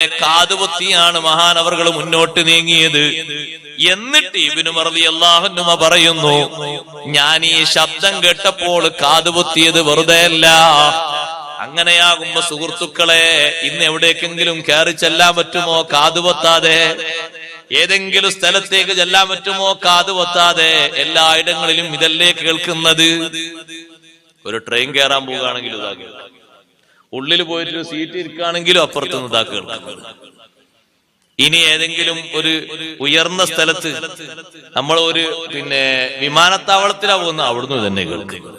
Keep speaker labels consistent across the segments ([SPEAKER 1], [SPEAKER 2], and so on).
[SPEAKER 1] കാതുപൊത്തിയാണ് മഹാനവറുകൾ മുന്നോട്ട് നീങ്ങിയത്. എന്നിട്ട് ഇബ്നു ഉമർ റളിയല്ലാഹു അൻഹു പറയുന്നു, ഞാൻ ഈ ശബ്ദം കേട്ടപ്പോൾ കാതുപൊത്തിയത് വെറുതെയല്ല. അങ്ങനെയാകുമ്പോ സുഹൃത്തുക്കളെ, ഇന്ന് എവിടേക്കെങ്കിലും കയറി ചെല്ലാൻ പറ്റുമോ കാതുപൊത്താതെ? ഏതെങ്കിലും സ്ഥലത്തേക്ക് ചെല്ലാൻ പറ്റുമോ കാതുപൊത്താതെ? എല്ലായിടങ്ങളിലും ഇതല്ലേ കേൾക്കുന്നത്. ഒരു ട്രെയിൻ കയറാൻ പോവുകയാണെങ്കിലും ഇതാ കേൾക്കുക, ഉള്ളിൽ പോയിട്ട് സീറ്റ് ഇരിക്കുകയാണെങ്കിലും അപ്പുറത്തുനിന്ന് ഇതാ കേൾക്കുന്നത്. ഇനി ഏതെങ്കിലും ഒരു ഉയർന്ന സ്ഥലത്ത് നമ്മൾ ഒരു വിമാനത്താവളത്തിലാ പോകുന്ന, അവിടുന്ന് തന്നെ കേൾക്കുക.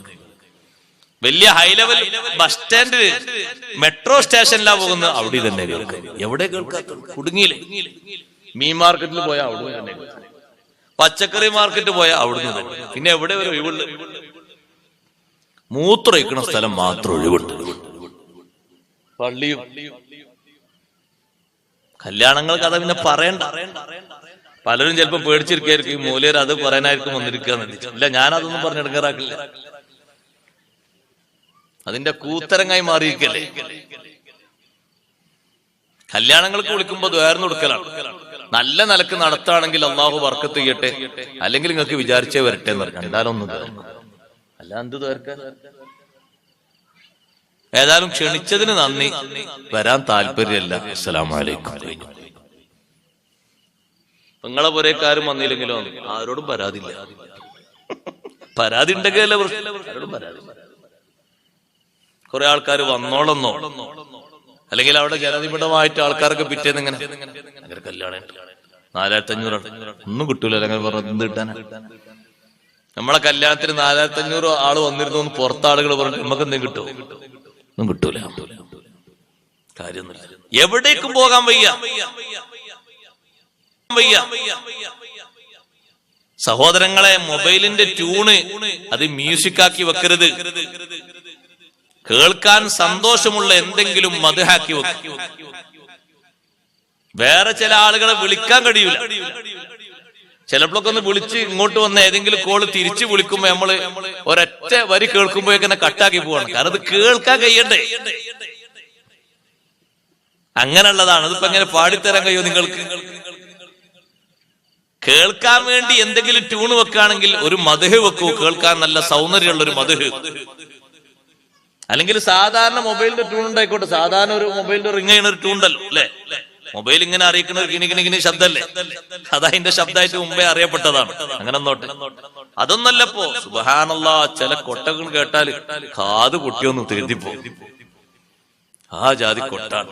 [SPEAKER 1] വലിയ high level bus stand metro സ്റ്റേഷനിലാ പോകുന്നത്, അവിടെ തന്നെ കേൾക്കുക. എവിടെ കേൾക്കാത്ത? കുടുങ്ങിയില്ലേ? മീൻ മാർക്കറ്റിൽ പോയാൽ അവിടുന്ന് തന്നെ കേൾക്കുക, പച്ചക്കറി മാർക്കറ്റ് പോയാൽ അവിടുന്ന് തന്നെ. പിന്നെ എവിടെ ഒരു ഒഴിവുണ്ട്? മൂത്രയിക്കണ സ്ഥലം മാത്രം ഒഴിവുണ്ട്. പള്ളിയും കല്യാണങ്ങൾക്ക് അത് പിന്നെ പറയണ്ട. പലരും ചിലപ്പോ പേടിച്ചിരിക്കായിരിക്കും, മൂലയർ അത് പറയാനായിരിക്കും വന്നിരിക്കുക. ഇല്ല, ഞാനതൊന്നും പറഞ്ഞെടുക്കാറാക്കില്ല. അതിന്റെ കൂത്തരങ്ങായി മാറിയിരിക്കല്ലേ. കല്യാണങ്ങൾക്ക് വിളിക്കുമ്പോ ദ്വാരം കൊടുക്കലാണ്. നല്ല നിലക്ക് നടത്താണെങ്കിൽ അള്ളാഹു ബർക്കത്ത് ചെയ്യട്ടെ, അല്ലെങ്കിൽ നിങ്ങൾക്ക് വിചാരിച്ചേ വരട്ടെ എന്ന് പറഞ്ഞു. എന്തായാലൊന്നും അല്ല, എന്ത് ദ്വാരക്കാൻ? ഏതായാലും ക്ഷണിച്ചതിന് നന്ദി, വരാൻ താല്പര്യമല്ല, അസ്സലാമു അലൈക്കും. നിങ്ങളെ പുരക്കാരും വന്നില്ലെങ്കിലോ ആരോടും പരാതിയില്ല. പരാതി ഉണ്ടെങ്കിലല്ലേ ആരോടും പരാതി. കുറെ ആൾക്കാർ വന്നോളന്നോ, അല്ലെങ്കിൽ അവിടെ ജനനിബിഡമായിട്ട് ആൾക്കാരൊക്കെ പിറ്റേന്ന് ഇങ്ങനെ അങ്ങനെ കല്യാണം 4500 ഒന്നും കിട്ടൂല. അല്ലെങ്കിൽ പറഞ്ഞ എന്ത് കിട്ടാനാ? നമ്മളെ കല്യാണത്തിന് 4500 ആള് വന്നിരുന്നു എന്ന് പുറത്താളുകൾ പറഞ്ഞു, നമുക്ക് എന്തെങ്കിലും കിട്ടുമോ? ഒന്നും കിട്ടൂല. കാര്യമൊന്നുമില്ല. എവിടേക്കും പോകാൻ വയ്യ. സഹോദരങ്ങളെ, മൊബൈലിന്റെ ട്യൂണ് അത് മ്യൂസിക്കാക്കി വെക്കരുത്. കേൾക്കാൻ സന്തോഷമുള്ള എന്തെങ്കിലും മദ്ഹാക്കി വെക്കും. വേറെ ചില ആളുകളെ വിളിക്കാൻ കഴിയൂല. ചിലപ്പോഴൊക്കെ ഒന്ന് വിളിച്ച് ഇങ്ങോട്ട് വന്ന ഏതെങ്കിലും കോള് തിരിച്ചു വിളിക്കുമ്പോ നമ്മള് ഒരൊറ്റ വരി കേൾക്കുമ്പോഴേക്കന്നെ കട്ടാക്കി പോവാണ്. കാരണം അത് കേൾക്കാൻ കഴിയണ്ടേ. അങ്ങനെയുള്ളതാണ്. അതിപ്പോ എങ്ങനെ പാടിത്തരാൻ കഴിയോ നിങ്ങൾക്ക്? കേൾക്കാൻ വേണ്ടി എന്തെങ്കിലും ട്യൂണ് വെക്കുകയാണെങ്കിൽ ഒരു മദ്ഹ് വെക്കൂ, കേൾക്കാൻ നല്ല സൗന്ദര്യമുള്ള ഒരു മദ്ഹ്. അല്ലെങ്കിൽ സാധാരണ മൊബൈലിന്റെ ട്യൂൺ ഉണ്ടായിക്കോട്ടെ. സാധാരണ ഒരു മൊബൈലിന്റെ റിങ് ചെയ്യുന്ന ഒരു ട്യൂൺ ഉണ്ടല്ലോ അല്ലെ? മൊബൈൽ ഇങ്ങനെ അറിയിക്കുന്ന ഒരു കിണിക്കിണിക്കിനി ശബ്ദമല്ലേ? അതതിന്റെ ശബ്ദമായിട്ട് മുമ്പേ അറിയപ്പെട്ടതാണ്. അങ്ങനെ നോട്ടെ, അതൊന്നല്ലപ്പോ. സുബ്ഹാനല്ലാഹ്, ചില കൊട്ടകൾ കേട്ടാൽ കാത് പൊട്ടിയൊന്നും തിരുത്തിപ്പോ. ആ ജാതി കൊട്ടാണ്.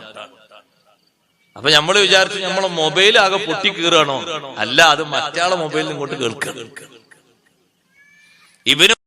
[SPEAKER 1] അപ്പൊ നമ്മള് വിചാരിച്ചു നമ്മളെ മൊബൈൽ ആകെ പൊട്ടി കീറാണോ? അല്ല, അത് മറ്റാളെ മൊബൈലിൽ ഇങ്ങോട്ട് കേൾക്കുക. ഇവന്